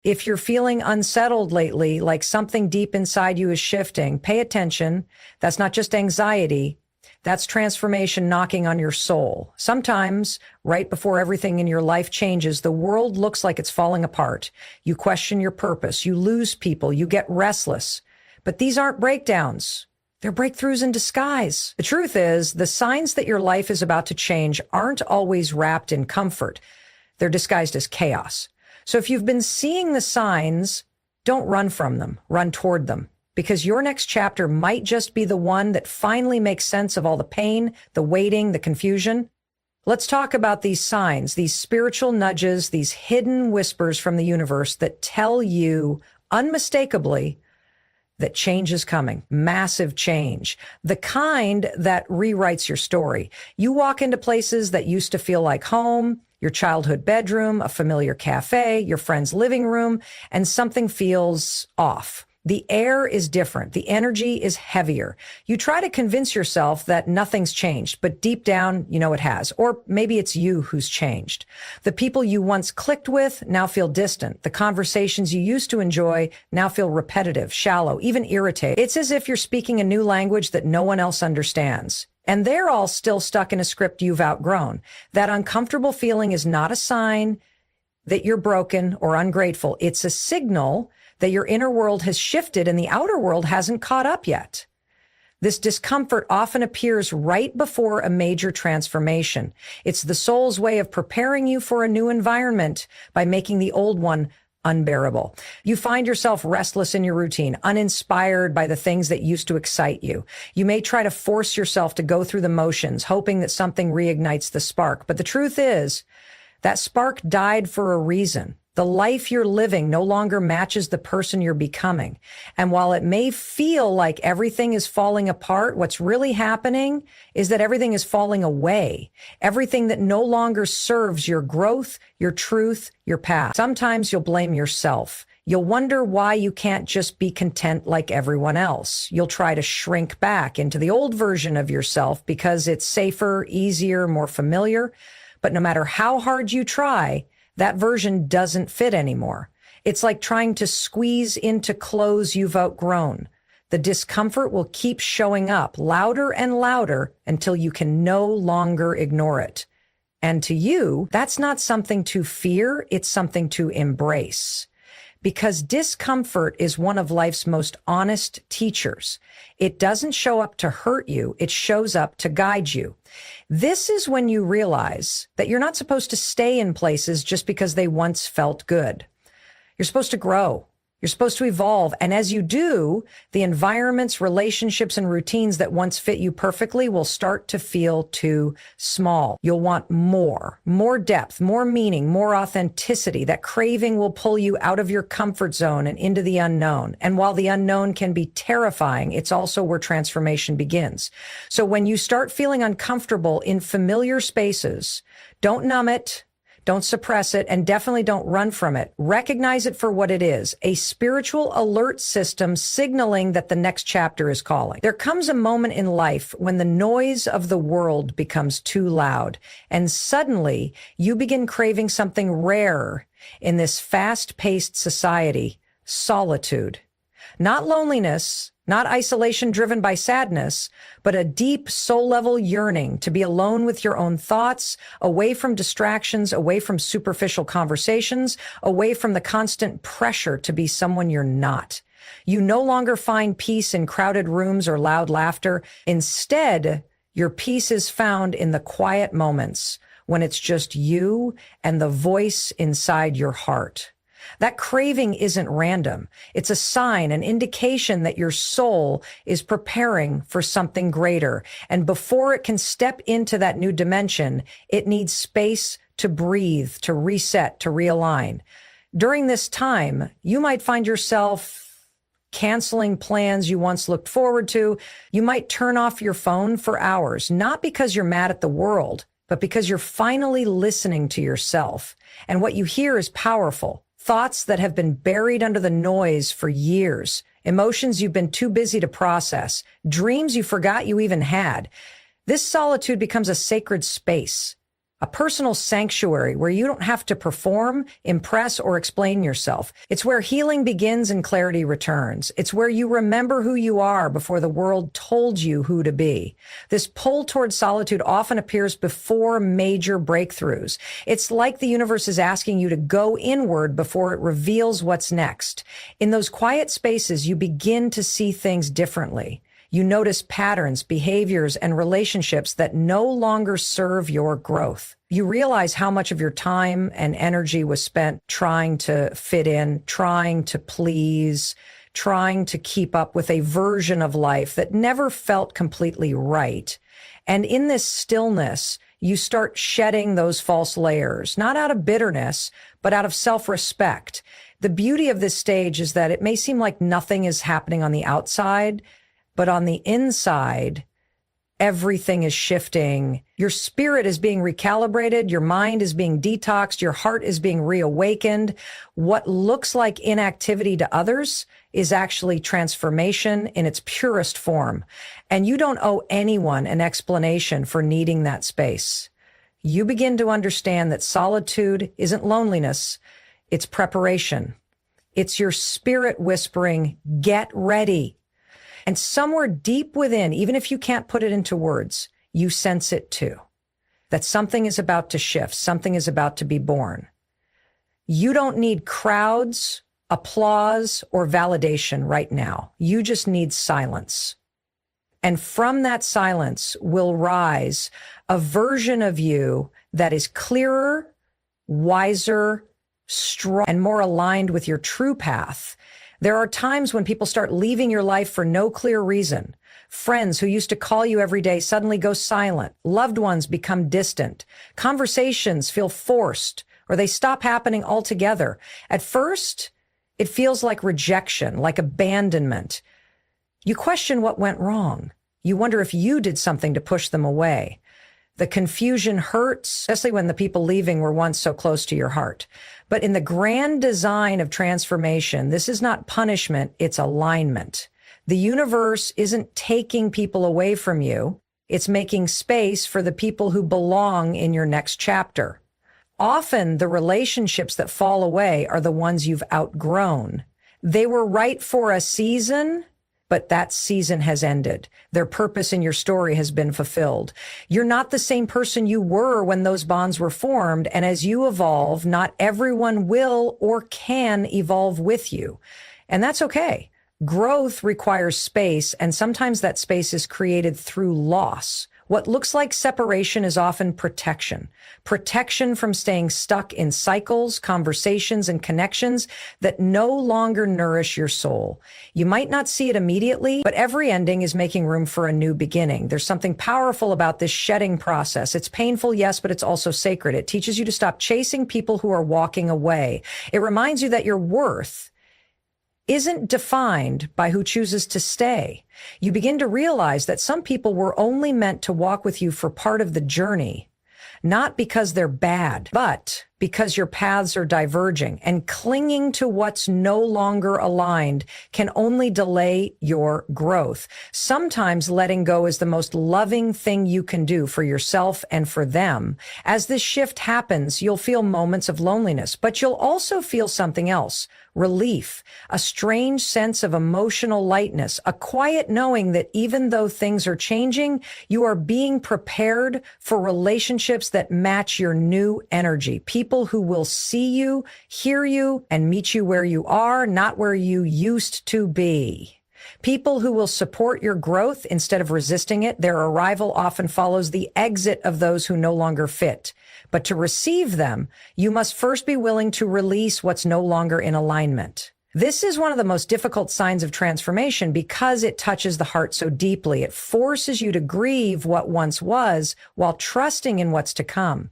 If you're feeling unsettled lately, like something deep inside you is shifting, pay attention. That's not just anxiety. That's transformation knocking on your soul. Sometimes, right before everything in your life changes, the world looks like it's falling apart. You question your purpose. You lose people. You get restless. But these aren't breakdowns. They're breakthroughs in disguise. The truth is, the signs that your life is about to change aren't always wrapped in comfort. They're disguised as chaos. So if you've been seeing the signs, don't run from them. Run toward them. Because your next chapter might just be the one that finally makes sense of all the pain, the waiting, the confusion. Let's talk about these signs, these spiritual nudges, these hidden whispers from the universe that tell you unmistakably that change is coming, massive change, the kind that rewrites your story. You walk into places that used to feel like home, your childhood bedroom, a familiar cafe, your friend's living room, and something feels off. The air is different. The energy is heavier. You try to convince yourself that nothing's changed, but deep down, you know it has. Or maybe it's you who's changed. The people you once clicked with now feel distant. The conversations you used to enjoy now feel repetitive, shallow, even irritating. It's as if you're speaking a new language that no one else understands. And they're all still stuck in a script you've outgrown. That uncomfortable feeling is not a sign that you're broken or ungrateful. It's a signal that your inner world has shifted and the outer world hasn't caught up yet. This discomfort often appears right before a major transformation. It's the soul's way of preparing you for a new environment by making the old one unbearable. You find yourself restless in your routine, uninspired by the things that used to excite you. You may try to force yourself to go through the motions, hoping that something reignites the spark. But the truth is, that spark died for a reason. The life you're living no longer matches the person you're becoming. And while it may feel like everything is falling apart, what's really happening is that everything is falling away. Everything that no longer serves your growth, your truth, your path. Sometimes you'll blame yourself. You'll wonder why you can't just be content like everyone else. You'll try to shrink back into the old version of yourself because it's safer, easier, more familiar. But no matter how hard you try, that version doesn't fit anymore. It's like trying to squeeze into clothes you've outgrown. The discomfort will keep showing up louder and louder until you can no longer ignore it. And to you, that's not something to fear, it's something to embrace. Because discomfort is one of life's most honest teachers. It doesn't show up to hurt you, it shows up to guide you. This is when you realize that you're not supposed to stay in places just because they once felt good. You're supposed to grow. You're supposed to evolve. And as you do, the environments, relationships, and routines that once fit you perfectly will start to feel too small. You'll want more depth, more meaning, more authenticity. That craving will pull you out of your comfort zone and into the unknown. And while the unknown can be terrifying, it's also where transformation begins. So when you start feeling uncomfortable in familiar spaces, don't numb it. Don't suppress it, and definitely don't run from it. Recognize it for what it is, a spiritual alert system signaling that the next chapter is calling. There comes a moment in life when the noise of the world becomes too loud, and suddenly you begin craving something rare in this fast-paced society, solitude. Not loneliness, not isolation driven by sadness, but a deep soul-level yearning to be alone with your own thoughts, away from distractions, away from superficial conversations, away from the constant pressure to be someone you're not. You no longer find peace in crowded rooms or loud laughter. Instead, your peace is found in the quiet moments when it's just you and the voice inside your heart. That craving isn't random. It's a sign, an indication that your soul is preparing for something greater. And before it can step into that new dimension, it needs space to breathe, to reset, to realign. During this time, you might find yourself canceling plans you once looked forward to. You might turn off your phone for hours, not because you're mad at the world, but because you're finally listening to yourself. And what you hear is powerful. Thoughts that have been buried under the noise for years, emotions you've been too busy to process, dreams you forgot you even had. This solitude becomes a sacred space. a personal sanctuary where you don't have to perform, impress, or explain yourself. It's where healing begins and clarity returns. It's where you remember who you are before the world told you who to be. This pull towards solitude often appears before major breakthroughs. It's like the universe is asking you to go inward before it reveals what's next. In those quiet spaces, you begin to see things differently. You notice patterns, behaviors, and relationships that no longer serve your growth. You realize how much of your time and energy was spent trying to fit in, trying to please, trying to keep up with a version of life that never felt completely right. And in this stillness, you start shedding those false layers, not out of bitterness, but out of self-respect. The beauty of this stage is that it may seem like nothing is happening on the outside, but on the inside, everything is shifting. Your spirit is being recalibrated. Your mind is being detoxed. Your heart is being reawakened. What looks like inactivity to others is actually transformation in its purest form. And you don't owe anyone an explanation for needing that space. You begin to understand that solitude isn't loneliness. It's preparation. It's your spirit whispering, get ready. And somewhere deep within, even if you can't put it into words, you sense it too. That something is about to shift. Something is about to be born. You don't need crowds, applause, or validation right now. You just need silence. And from that silence will rise a version of you that is clearer, wiser, strong, and more aligned with your true path. There are times when people start leaving your life for no clear reason. Friends who used to call you every day suddenly go silent. Loved ones become distant. Conversations feel forced, or they stop happening altogether. At first, it feels like rejection, like abandonment. You question what went wrong. You wonder if you did something to push them away. The confusion hurts, especially when the people leaving were once so close to your heart. But in the grand design of transformation, this is not punishment, it's alignment. The universe isn't taking people away from you. It's making space for the people who belong in your next chapter. Often the relationships that fall away are the ones you've outgrown. They were right for a season, but that season has ended. Their purpose in your story has been fulfilled. You're not the same person you were when those bonds were formed, and as you evolve, not everyone will or can evolve with you. And that's okay. Growth requires space, and sometimes that space is created through loss. What looks like separation is often protection. Protection from staying stuck in cycles, conversations, and connections that no longer nourish your soul. You might not see it immediately, but every ending is making room for a new beginning. There's something powerful about this shedding process. It's painful, yes, but it's also sacred. It teaches you to stop chasing people who are walking away. It reminds you that your worth isn't defined by who chooses to stay. You begin to realize that some people were only meant to walk with you for part of the journey, not because they're bad, but because your paths are diverging, and clinging to what's no longer aligned can only delay your growth. Sometimes letting go is the most loving thing you can do for yourself and for them. As this shift happens, you'll feel moments of loneliness, but you'll also feel something else. Relief, a strange sense of emotional lightness, a quiet knowing that even though things are changing, you are being prepared for relationships that match your new energy. People who will see you, hear you, and meet you where you are, not where you used to be. People who will support your growth instead of resisting it. Their arrival often follows the exit of those who no longer fit. But to receive them, you must first be willing to release what's no longer in alignment. This is one of the most difficult signs of transformation because it touches the heart so deeply. It forces you to grieve what once was while trusting in what's to come.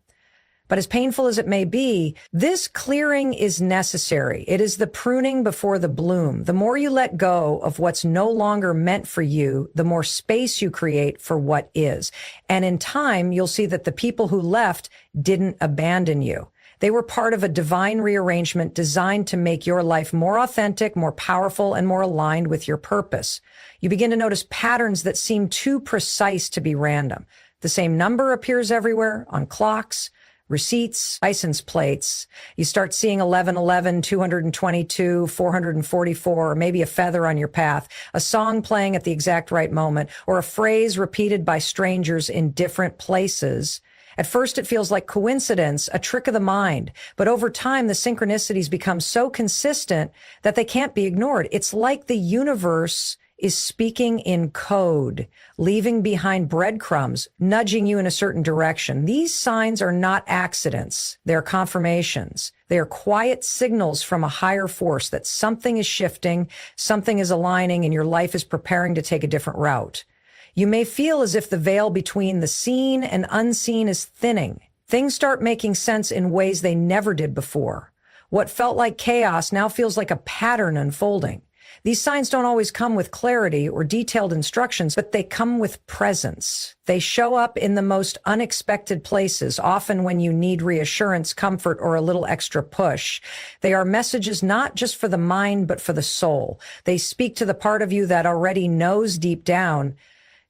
But as painful as it may be, this clearing is necessary. It is the pruning before the bloom. The more you let go of what's no longer meant for you, the more space you create for what is. And in time, you'll see that the people who left didn't abandon you. They were part of a divine rearrangement designed to make your life more authentic, more powerful, and more aligned with your purpose. You begin to notice patterns that seem too precise to be random. The same number appears everywhere, on clocks, receipts, license plates. You start seeing 1111, 222, 444, or maybe a feather on your path, a song playing at the exact right moment, or a phrase repeated by strangers in different places. At first, it feels like coincidence, a trick of the mind. But over time, the synchronicities become so consistent that they can't be ignored. It's like the universe is speaking in code, leaving behind breadcrumbs, nudging you in a certain direction. These signs are not accidents. They're confirmations. They are quiet signals from a higher force that something is shifting, something is aligning, and your life is preparing to take a different route. You may feel as if the veil between the seen and unseen is thinning. Things start making sense in ways they never did before. What felt like chaos now feels like a pattern unfolding. These signs don't always come with clarity or detailed instructions, but they come with presence. They show up in the most unexpected places, often when you need reassurance, comfort, or a little extra push. They are messages not just for the mind, but for the soul. They speak to the part of you that already knows deep down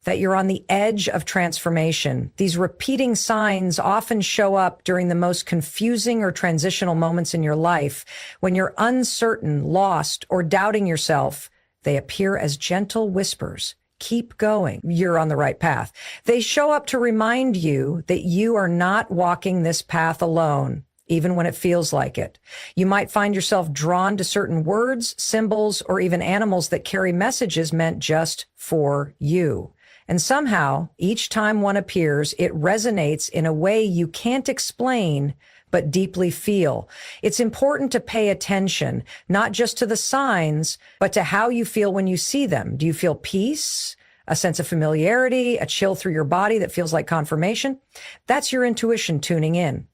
that you're on the edge of transformation. These repeating signs often show up during the most confusing or transitional moments in your life. When you're uncertain, lost, or doubting yourself, they appear as gentle whispers. Keep going. You're on the right path. They show up to remind you that you are not walking this path alone, even when it feels like it. You might find yourself drawn to certain words, symbols, or even animals that carry messages meant just for you. And somehow, each time one appears, it resonates in a way you can't explain, but deeply feel. It's important to pay attention, not just to the signs, but to how you feel when you see them. Do you feel peace, a sense of familiarity, a chill through your body that feels like confirmation? That's your intuition tuning in.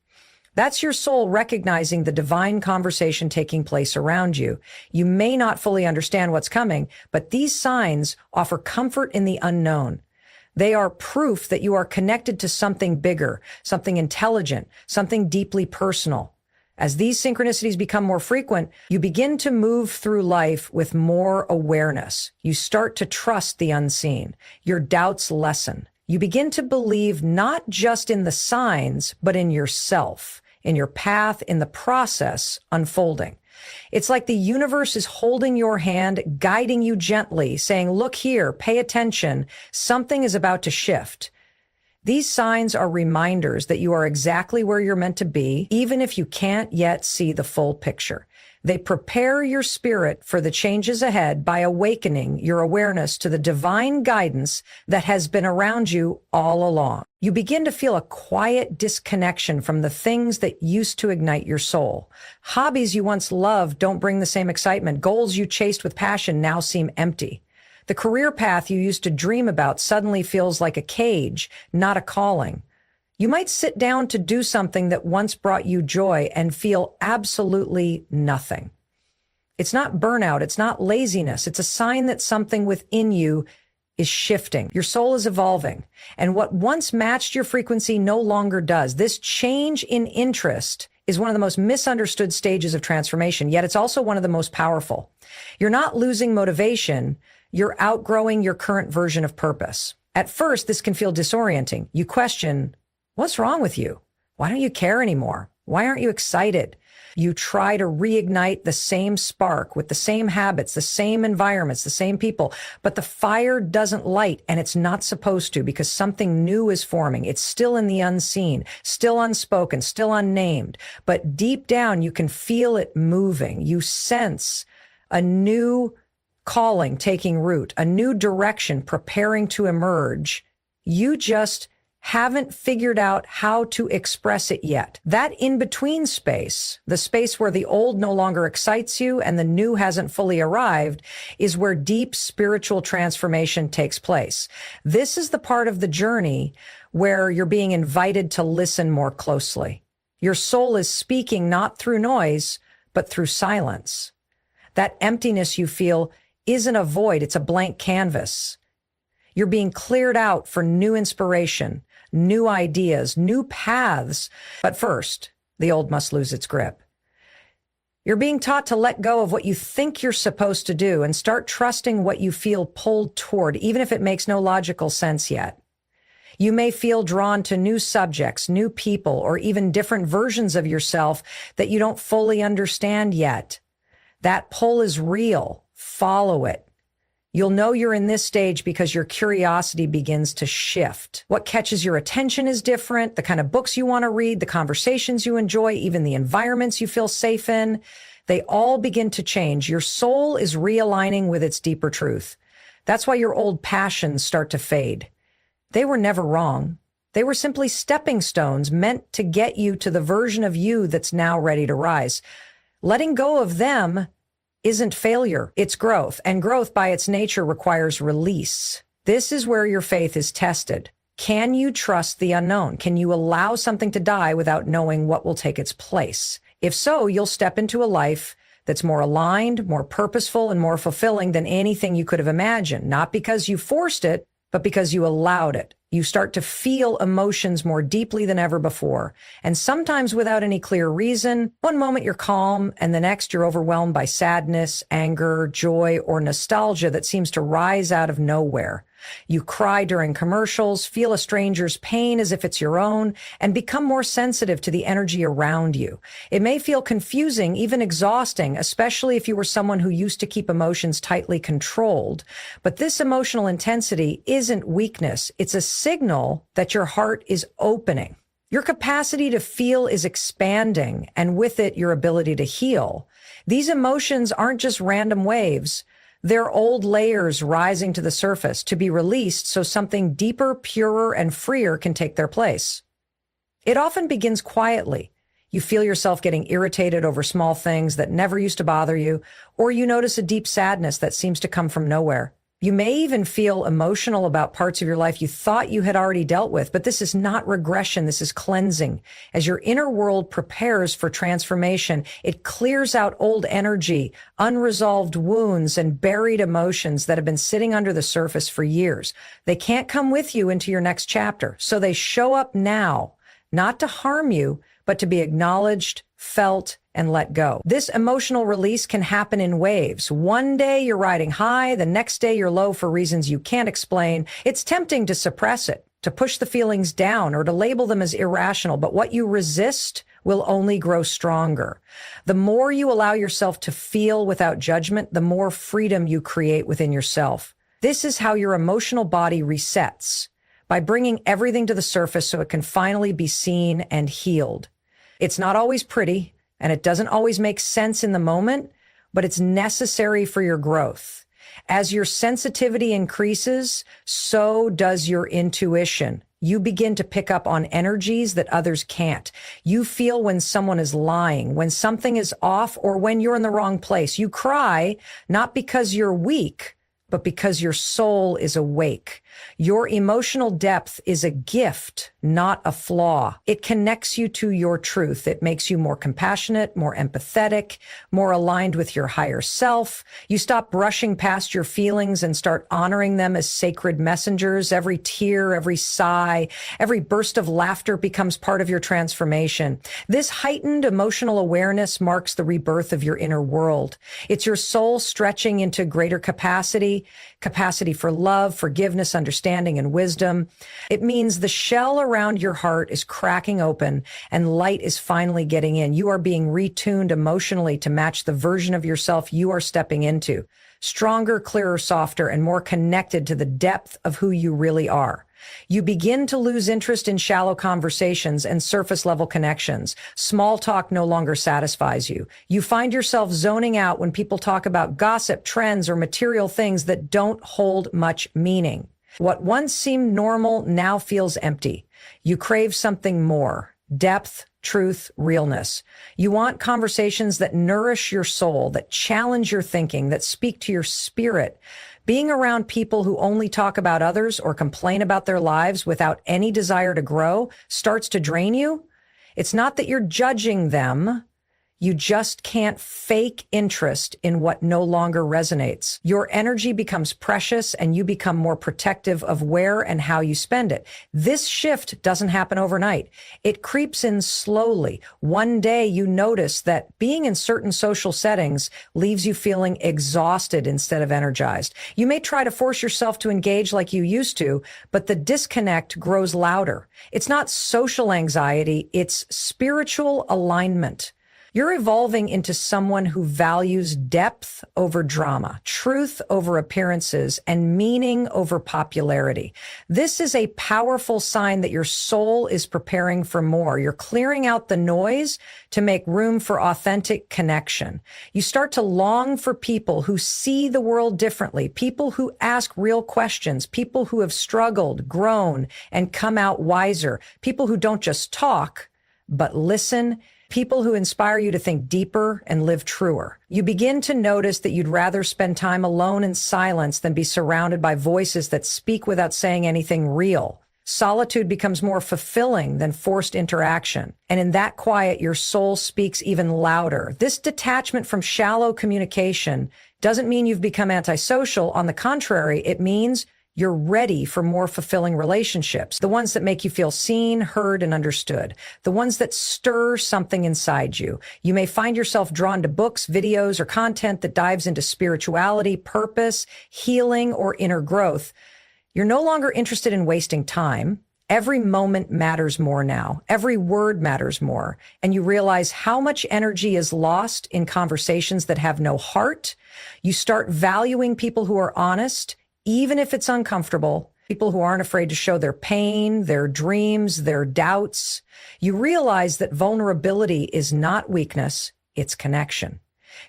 That's your soul recognizing the divine conversation taking place around you. You may not fully understand what's coming, but these signs offer comfort in the unknown. They are proof that you are connected to something bigger, something intelligent, something deeply personal. As these synchronicities become more frequent, you begin to move through life with more awareness. You start to trust the unseen. Your doubts lessen. You begin to believe not just in the signs, but in yourself, in your path, in the process unfolding. It's like the universe is holding your hand, guiding you gently, saying, look here, pay attention. Something is about to shift. These signs are reminders that you are exactly where you're meant to be, even if you can't yet see the full picture. They prepare your spirit for the changes ahead by awakening your awareness to the divine guidance that has been around you all along. You begin to feel a quiet disconnection from the things that used to ignite your soul. Hobbies you once loved don't bring the same excitement. Goals you chased with passion now seem empty. The career path you used to dream about suddenly feels like a cage, not a calling. You might sit down to do something that once brought you joy and feel absolutely nothing. It's not burnout. It's not laziness. It's a sign that something within you is shifting. Your soul is evolving. And what once matched your frequency no longer does. This change in interest is one of the most misunderstood stages of transformation, yet it's also one of the most powerful. You're not losing motivation. You're outgrowing your current version of purpose. At first, this can feel disorienting. You question, what's wrong with you? Why don't you care anymore? Why aren't you excited? You try to reignite the same spark with the same habits, the same environments, the same people, but the fire doesn't light, and it's not supposed to, because something new is forming. It's still in the unseen, still unspoken, still unnamed, but deep down you can feel it moving. You sense a new calling taking root, a new direction preparing to emerge. You just haven't figured out how to express it yet. That in-between space, the space where the old no longer excites you and the new hasn't fully arrived, is where deep spiritual transformation takes place. This is the part of the journey where you're being invited to listen more closely. Your soul is speaking not through noise, but through silence. That emptiness you feel isn't a void, it's a blank canvas. You're being cleared out for new inspiration, new ideas, new paths. But first, the old must lose its grip. You're being taught to let go of what you think you're supposed to do and start trusting what you feel pulled toward, even if it makes no logical sense yet. You may feel drawn to new subjects, new people, or even different versions of yourself that you don't fully understand yet. That pull is real. Follow it. You'll know you're in this stage because your curiosity begins to shift. What catches your attention is different. The kind of books you want to read, the conversations you enjoy, even the environments you feel safe in, they all begin to change. Your soul is realigning with its deeper truth. That's why your old passions start to fade. They were never wrong. They were simply stepping stones meant to get you to the version of you that's now ready to rise. Letting go of them isn't failure, it's growth, and growth by its nature requires release. This is where your faith is tested. Can you trust the unknown? Can you allow something to die without knowing what will take its place? If so, you'll step into a life that's more aligned, more purposeful, and more fulfilling than anything you could have imagined, not because you forced it, but because you allowed it. You start to feel emotions more deeply than ever before, and sometimes without any clear reason. One moment you're calm, and the next you're overwhelmed by sadness, anger, joy, or nostalgia that seems to rise out of nowhere. You cry during commercials, feel a stranger's pain as if it's your own, and become more sensitive to the energy around you. It may feel confusing, even exhausting, especially if you were someone who used to keep emotions tightly controlled. But this emotional intensity isn't weakness. It's a signal that your heart is opening. Your capacity to feel is expanding, and with it, your ability to heal. These emotions aren't just random waves. They're old layers rising to the surface to be released so something deeper, purer, and freer can take their place. It often begins quietly. You feel yourself getting irritated over small things that never used to bother you, or you notice a deep sadness that seems to come from nowhere. You may even feel emotional about parts of your life you thought you had already dealt with, but this is not regression. This is cleansing. As your inner world prepares for transformation, it clears out old energy, unresolved wounds, and buried emotions that have been sitting under the surface for years. They can't come with you into your next chapter, so they show up now, not to harm you, but to be acknowledged, felt, and let go. This emotional release can happen in waves. One day you're riding high, the next day you're low for reasons you can't explain. It's tempting to suppress it, to push the feelings down, or to label them as irrational, but what you resist will only grow stronger. The more you allow yourself to feel without judgment, the more freedom you create within yourself. This is how your emotional body resets, by bringing everything to the surface so it can finally be seen and healed. It's not always pretty, and it doesn't always make sense in the moment, but it's necessary for your growth. As your sensitivity increases, so does your intuition. You begin to pick up on energies that others can't. You feel when someone is lying, when something is off, or when you're in the wrong place. You cry, not because you're weak, but because your soul is awake. Your emotional depth is a gift, not a flaw. It connects you to your truth. It makes you more compassionate, more empathetic, more aligned with your higher self. You stop brushing past your feelings and start honoring them as sacred messengers. Every tear, every sigh, every burst of laughter becomes part of your transformation. This heightened emotional awareness marks the rebirth of your inner world. It's your soul stretching into greater capacity for love, forgiveness, understanding, and wisdom. It means the shell around your heart is cracking open and light is finally getting in. You are being retuned emotionally to match the version of yourself you are stepping into. Stronger, clearer, softer, and more connected to the depth of who you really are. You begin to lose interest in shallow conversations and surface-level connections. Small talk no longer satisfies you. You find yourself zoning out when people talk about gossip, trends, or material things that don't hold much meaning. What once seemed normal now feels empty. You crave something more: depth, truth, realness. You want conversations that nourish your soul, that challenge your thinking, that speak to your spirit. Being around people who only talk about others or complain about their lives without any desire to grow starts to drain you. It's not that you're judging them. You just can't fake interest in what no longer resonates. Your energy becomes precious and you become more protective of where and how you spend it. This shift doesn't happen overnight. It creeps in slowly. One day you notice that being in certain social settings leaves you feeling exhausted instead of energized. You may try to force yourself to engage like you used to, but the disconnect grows louder. It's not social anxiety, it's spiritual alignment. You're evolving into someone who values depth over drama, truth over appearances, and meaning over popularity. This is a powerful sign that your soul is preparing for more. You're clearing out the noise to make room for authentic connection. You start to long for people who see the world differently, people who ask real questions, people who have struggled, grown, and come out wiser, people who don't just talk, but listen, people who inspire you to think deeper and live truer. You begin to notice that you'd rather spend time alone in silence than be surrounded by voices that speak without saying anything real. Solitude becomes more fulfilling than forced interaction. And in that quiet, your soul speaks even louder. This detachment from shallow communication doesn't mean you've become antisocial. On the contrary, it means you're ready for more fulfilling relationships, the ones that make you feel seen, heard, and understood, the ones that stir something inside you. You may find yourself drawn to books, videos, or content that dives into spirituality, purpose, healing, or inner growth. You're no longer interested in wasting time. Every moment matters more now. Every word matters more. And you realize how much energy is lost in conversations that have no heart. You start valuing people who are honest, even if it's uncomfortable, people who aren't afraid to show their pain, their dreams, their doubts. You realize that vulnerability is not weakness, it's connection.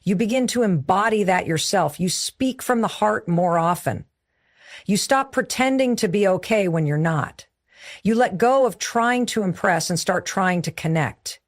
You begin to embody that yourself. You speak from the heart more often. You stop pretending to be okay when you're not. You let go of trying to impress and start trying to connect.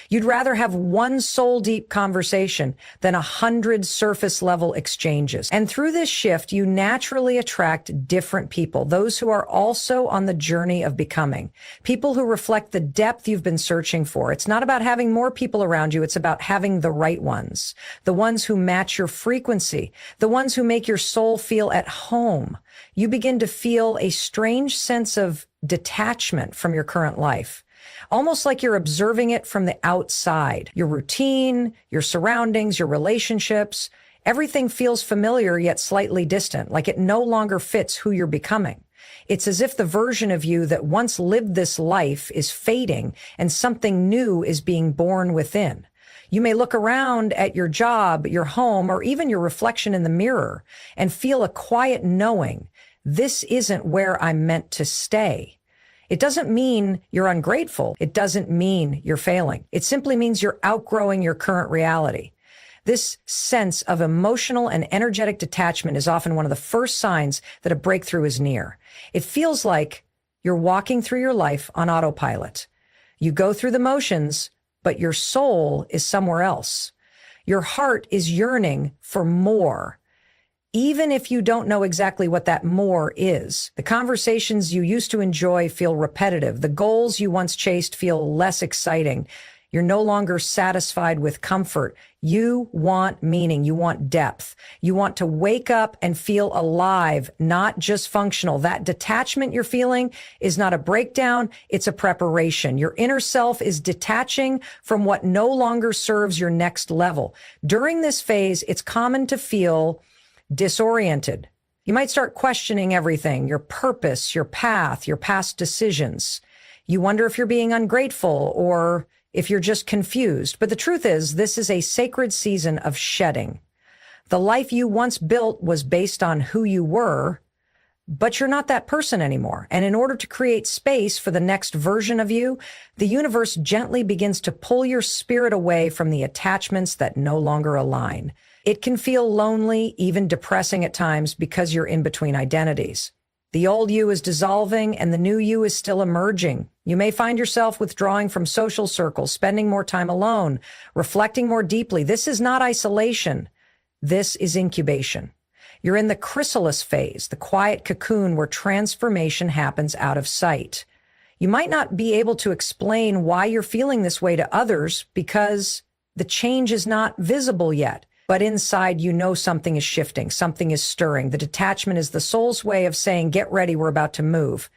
You'd rather have one soul-deep conversation than 100 surface-level exchanges. And through this shift, you naturally attract different people, those who are also on the journey of becoming, people who reflect the depth you've been searching for. It's not about having more people around you. It's about having the right ones, the ones who match your frequency, the ones who make your soul feel at home. You begin to feel a strange sense of detachment from your current life. Almost like you're observing it from the outside. Your routine, your surroundings, your relationships, everything feels familiar yet slightly distant, like it no longer fits who you're becoming. It's as if the version of you that once lived this life is fading and something new is being born within. You may look around at your job, your home, or even your reflection in the mirror and feel a quiet knowing, this isn't where I'm meant to stay. It doesn't mean you're ungrateful. It doesn't mean you're failing. It simply means you're outgrowing your current reality. This sense of emotional and energetic detachment is often one of the first signs that a breakthrough is near. It feels like you're walking through your life on autopilot. You go through the motions, but your soul is somewhere else. Your heart is yearning for more. Even if you don't know exactly what that more is, the conversations you used to enjoy feel repetitive. The goals you once chased feel less exciting. You're no longer satisfied with comfort. You want meaning. You want depth. You want to wake up and feel alive, not just functional. That detachment you're feeling is not a breakdown. It's a preparation. Your inner self is detaching from what no longer serves your next level. During this phase, it's common to feel disoriented. You might start questioning everything, your purpose, your path, your past decisions. You wonder if you're being ungrateful or if you're just confused. But the truth is, this is a sacred season of shedding. The life you once built was based on who you were, but you're not that person anymore. And in order to create space for the next version of you, the universe gently begins to pull your spirit away from the attachments that no longer align. It can feel lonely, even depressing at times because you're in between identities. The old you is dissolving and the new you is still emerging. You may find yourself withdrawing from social circles, spending more time alone, reflecting more deeply. This is not isolation. This is incubation. You're in the chrysalis phase, the quiet cocoon where transformation happens out of sight. You might not be able to explain why you're feeling this way to others because The change is not visible yet, but inside you know something is shifting, something is stirring. The detachment is the soul's way of saying, get ready, we're about to move.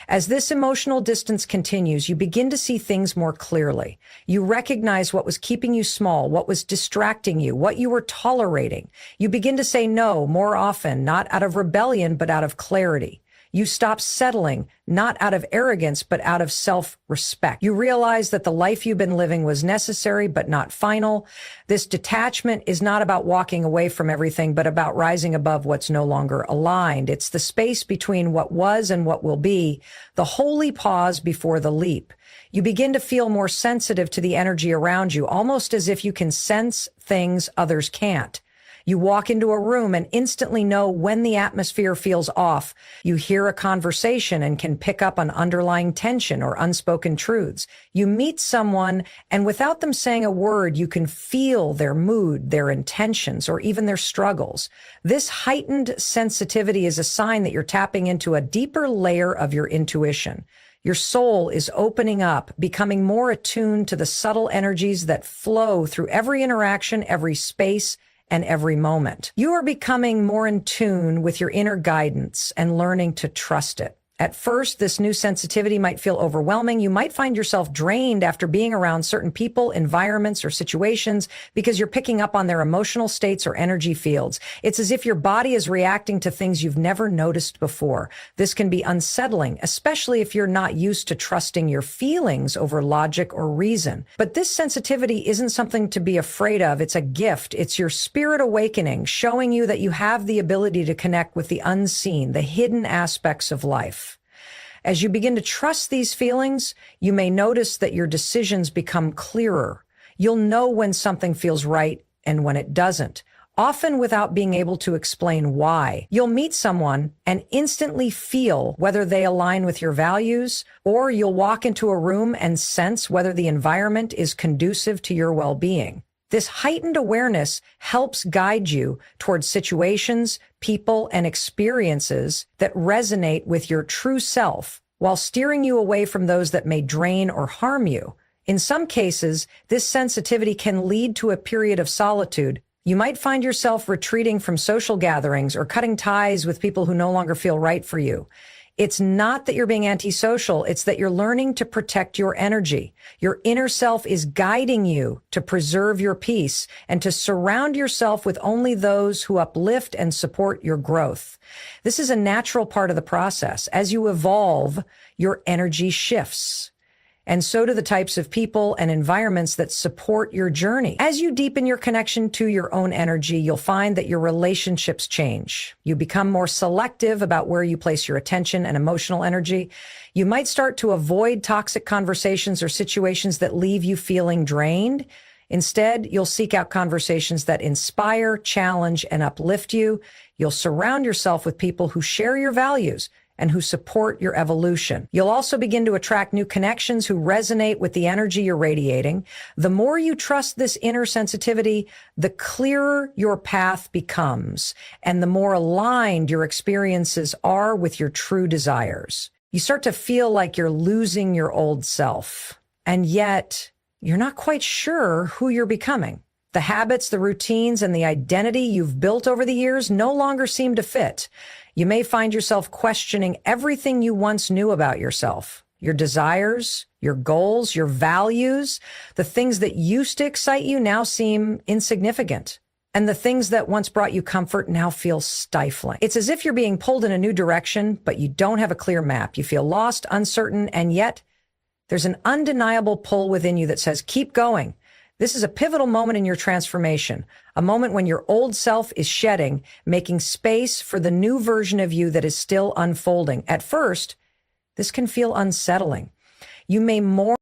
As this emotional distance continues, you begin to see things more clearly. You recognize what was keeping you small, what was distracting you, what you were tolerating. You begin to say no more often, not out of rebellion, but out of clarity. You stop settling, not out of arrogance, but out of self-respect. You realize that the life you've been living was necessary, but not final. This detachment is not about walking away from everything, but about rising above what's no longer aligned. It's the space between what was and what will be, the holy pause before the leap. You begin to feel more sensitive to the energy around you, almost as if you can sense things others can't. You walk into a room and instantly know when the atmosphere feels off. You hear a conversation and can pick up on underlying tension or unspoken truths. You meet someone and without them saying a word, you can feel their mood, their intentions, or even their struggles. This heightened sensitivity is a sign that you're tapping into a deeper layer of your intuition. Your soul is opening up, becoming more attuned to the subtle energies that flow through every interaction, every space, and every moment. You are becoming more in tune with your inner guidance and learning to trust it. At first, this new sensitivity might feel overwhelming. You might find yourself drained after being around certain people, environments, or situations because you're picking up on their emotional states or energy fields. It's as if your body is reacting to things you've never noticed before. This can be unsettling, especially if you're not used to trusting your feelings over logic or reason. But this sensitivity isn't something to be afraid of. It's a gift. It's your spirit awakening, showing you that you have the ability to connect with the unseen, the hidden aspects of life. As you begin to trust these feelings, you may notice that your decisions become clearer. You'll know when something feels right and when it doesn't, often without being able to explain why. You'll meet someone and instantly feel whether they align with your values, or you'll walk into a room and sense whether the environment is conducive to your well-being. This heightened awareness helps guide you towards situations, people, and experiences that resonate with your true self, while steering you away from those that may drain or harm you. In some cases, this sensitivity can lead to a period of solitude. You might find yourself retreating from social gatherings or cutting ties with people who no longer feel right for you. It's not that you're being antisocial, it's that you're learning to protect your energy. Your inner self is guiding you to preserve your peace and to surround yourself with only those who uplift and support your growth. This is a natural part of the process. As you evolve, your energy shifts. And so do the types of people and environments that support your journey. As you deepen your connection to your own energy, you'll find that your relationships change. You become more selective about where you place your attention and emotional energy. You might start to avoid toxic conversations or situations that leave you feeling drained. Instead, you'll seek out conversations that inspire, challenge, and uplift you. You'll surround yourself with people who share your values and who support your evolution. You'll also begin to attract new connections who resonate with the energy you're radiating. The more you trust this inner sensitivity, the clearer your path becomes, and the more aligned your experiences are with your true desires. You start to feel like you're losing your old self, and yet you're not quite sure who you're becoming. The habits, the routines, and the identity you've built over the years no longer seem to fit. You may find yourself questioning everything you once knew about yourself, your desires, your goals, your values. The things that used to excite you now seem insignificant. And the things that once brought you comfort now feel stifling. It's as if you're being pulled in a new direction, but you don't have a clear map. You feel lost, uncertain, and yet there's an undeniable pull within you that says, keep going. This is a pivotal moment in your transformation, a moment when your old self is shedding, making space for the new version of you that is still unfolding. At first, this can feel unsettling. You may mourn